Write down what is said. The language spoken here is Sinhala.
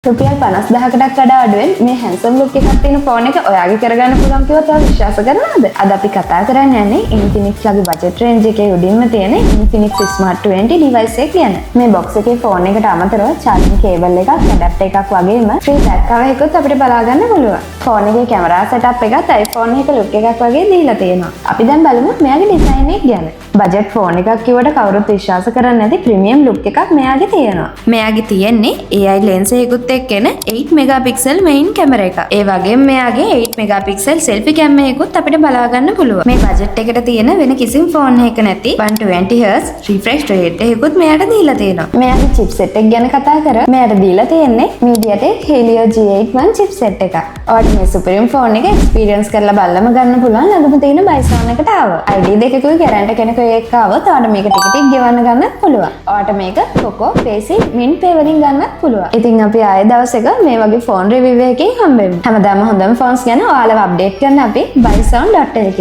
රුපියල් 50000කටත් වඩා අඩුවෙන් මේ හැන්සම් ලුක් එකක් තියෙන ෆෝන් එක ඔයාගේ කරගන්න පුළුවන් කිව්වොත් ඔයා විශ්වාස කරනවද? අද අපි කතා කරන්න යන්නේ Infinix ලගේ බජට් රේන්ජ් එකේ උඩින්ම තියෙන Infinix Smart 20 device එක ගැන. මේ box එකේ ෆෝන් එකට අමතරව charging cable එකක්, adapter එකක් වගේම free back cover එකකුත් අපිට බලා ගන්න පුළුවන්. ෆෝන් එකේ කැමරා setup එකත් iPhone එක look එකක් වගේ දීලා තියෙනවා. අපි දැන් බලමු මෙයාගේ design එක ගැන. බජට් ෆෝන් එකක් කිව්වට කවුරුත් විශ්වාස කරන්නේ නැති ප්‍රීමියම් ලුක් එකක් මෙයාගේ තියෙනවා. මෙයාගේ තියෙන්නේ AI lens එකකුත් එක්කෙන 8 මෙගාපික්සල් මෙයින් කැමරා එක. ඒ වගේම මෙයාගේ 8 මෙගාපික්සල් selfie camera එකකුත් අපිට බලා ගන්න පුළුවන්. මේ බජට් එකට තියෙන වෙන කිසිම ෆෝන් එකක නැති 120 Hz refresh rate එකකුත් මෙයාට දීලා තියෙනවා. මෙයාගේ chipset එක ගැන කතා කරා. මෙයාට දීලා තියෙන්නේ MediaTek Helio G81 chipset එක. ඔයාලට මේ supreme phone එක experience කරලා බලලම ගන්න පුළුවන්. ළඟම තියෙන Bison එකට ආවා. ID දෙකකුයි guarantee කෙනෙක් එක්ක આવොත් ඔයාලට මේක ටික ගෙවන්න ගන්නත් පුළුවන්. ඔයාලට මේක Poco Paisy Min Pay වලින් ගන්නත් පුළුවන්. ඉතින් අපි ආයේ දවසක මේ වගේ ෆෝන් රිවිව් එකකින් හම්බෙමු. හැමදාම හොඳම ෆෝන්ස් ගැන ඔයාලව අප්ඩේට් කරන්න අපි bison.lk